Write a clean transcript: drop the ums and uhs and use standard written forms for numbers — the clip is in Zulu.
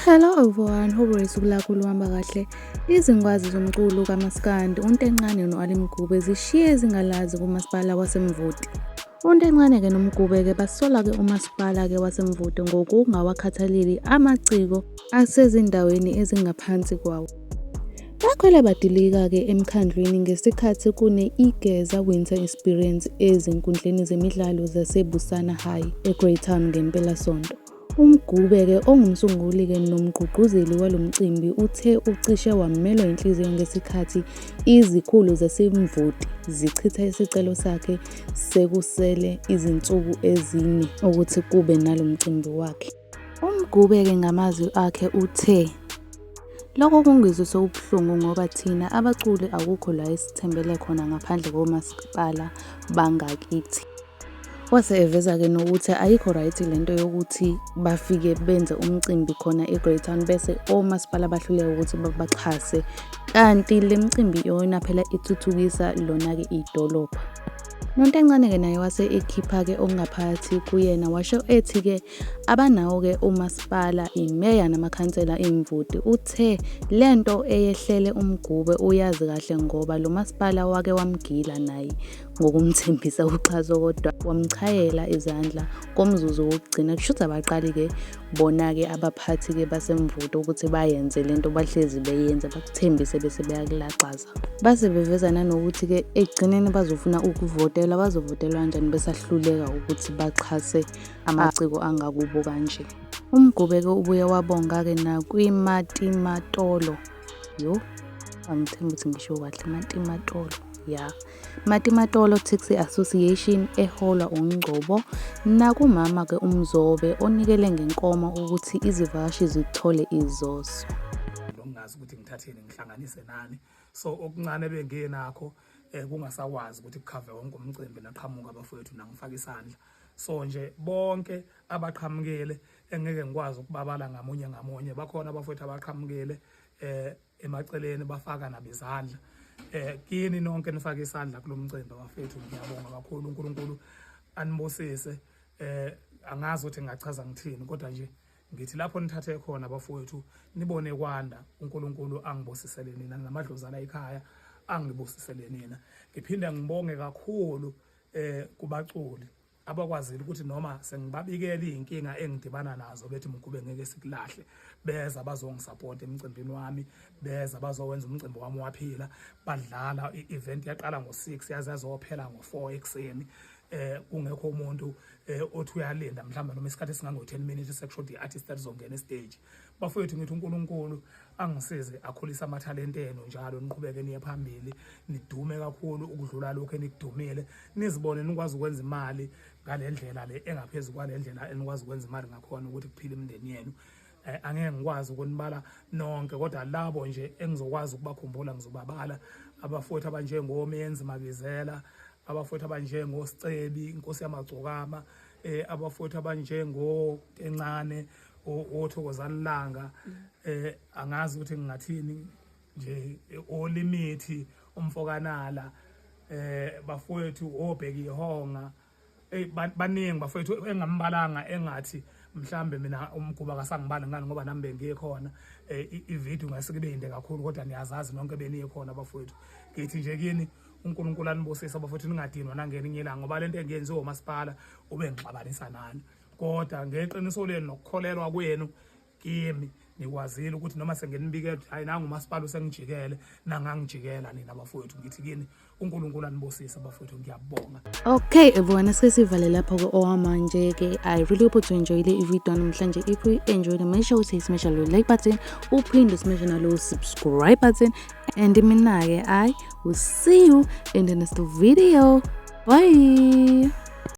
Hello everyone, hope usuku lakho luhamba kahle. Izingwazi zomculo kaMaskandi uNtencane no-Ali Mgube zishiye zingalazi kumasipala waseMvute. uNtencane-ke noMgube-ke basola-ke umasipala-ke waseMvute ngokungawakhathaleli amaciko asezindaweni ezingaphansi kwawo. Bakhwela badilika-ke emkhandlwini ngesikhathi kune-Igeza Winter Experience ezinkundleni zemidlalo zaseBusana High eGreytown ngempelasonto. uMgube-ke ongumsunguli-ke nomgqugquzeli walo mcimbi uthe ucishe wamelwa inhliziyo ngesikhathi izikhulu zaseMvute zichitha isicelo sakhe sekusele izinsuku ezine ukuthi kube nalo mcimbi wakhe. uMgube-ke ngamazwi akhe uthe, "Lokho kungizwise ubuhlungu ngoba thina abaculi akukho la esithembele khona ngaphandle komasipala bangakithi." Wase eveza-ke nokuthi ayikho right lento yokuthi bafike benze umcimbi khona eGreytown bese omasipala bahluleka ukuthi babaxhase, kanti le mcimbi iyona phela ithuthukisa lona-ke idolobha. noNtencane-ke naye wase ekhipha-ke okungaphakathi kuyena washo ethi-ke abanawo-ke umasipala, imeya namakhansela eMvute. Uthe lento eyehlele uMgube uyazi kahle ngoba lo masipala wake wamgila naye ngokumthembisa uxhaso kodwa wamchayela izandla komzuzu wokugcina. Kushuthi abaqali-ke bona-ke abaphathi-ke baseMvute ukuthi bayenze lento bahlezi beyenza bakuthembise bese beyakulaxaza. Base beveza nanokuthi-ke ekugcineni bazofuna ukuvotelwa, bazovotelwa kanjani besahluleka ukuthi baxhase amaciko angakubo kanje. uMgube-ke ubuye wabonga-ke nakwiMatimatolo. Angithembi ukuthi ngisho kahle Matimatolo. Matimatolo Taxi Association eholwa uNgcobo nakumama-ke uMzobe onikele ngenkomo ukuthi izivakashi zithole izoso. Ngingazi ukuthi ngithatheni ngihlanganise nani, so okuncane bengenakho kungasakwazi ukuthi kukhave wonke umcimbi naqhamuka abafowethu nangifaka isandla. So nje bonke abaqhamukele engeke ngikwazi ukubabala ngamunye bakhona abafowethu abaqhamukele emaceleni bafaka nabezandla. Kini nonke nifake isandla kulo mcimbi abafowethu, ngiyabonga kakhulu. uNkulunkulu anibusise. Angazi ukuthi ngingachaza ngithini kodwa nje ngithi lapho nithathe khona abafowethu nibone kwanda, uNkulunkulu angibusisele nina namadlozana ekhaya angibusisele nina. Ngiphinde ngibonge kakhulu kubaculi abakwazile ukuthi noma sengibabikela inkinga engidibana nazo bethi Mgube ngeke sikulahle, beza bazongisupport emcimbini wami, beza bazowenza umcimbi wami waphila, badlala i-event yaqala ngo-6 yaze yazophela ngo-4 ekseni. Kungekho umuntu othi uyalinda mhlawumbe noma isikhathi esingango-10 minutes sekushoda i-artist alizongena estage. Bafowethu ngithi uNkulunkulu angisize akhulisa amathalente enu njalo, niqhubeke niye phambili, nidume kakhulu ukudlula lokho enikudumile, nizibone nikwazi ukwenza imali ngale ndlela le engaphezulu kwale ndlela enikwazi ukwenza imali ngakhona ukuthi kuphile imindeni yenu. Angeke ngikwazi ukunibala nonke kodwa labo nje engizokwazi ukubakhumbula ngizobabala. Abafowethu abanjengoMenzi Mabizela, abafowethu abanjengoSicebi Inkosi yamagcokama, abafowethu abanjengoNtencane, oThokozani Langa, angazi ukuthi ngingathini nje, oLimithi, uMfokanala, bafowethu oBheki Ihonga, baningi bafowethu engambalanga engathi mhlambe mina uMgube akasangibali ngani ngoba nami bengikhona. Ivideo ngasikube inde kakhulu kodwa niyazazi nonke benikhona abafowethu. Ngithi nje kini uNkulunkulu anibusise abafowethu, ningadinwa nangelinye ilanga ngoba lento engiyenziwe umasipala ube ngixabanisa nani, kodwa ngeqiniso lenu nokukholelwa kwenu kimi nikwazile ukuthi noma sengenibike hayi nangu umasipala usengijikele nangangijikela nina abafowethu. Ngithi kini uNkulunkulu anibusise abafowethu, ngiyabonga. Okay everyone, sesivale lapho-ke owamanje-ke. I really hope you enjoyed the video namhlanje. If you enjoyed it, make sure you smash the like button, uphinde smash nalo subscribe button, and mina-ke I will see you in the next video. Bye.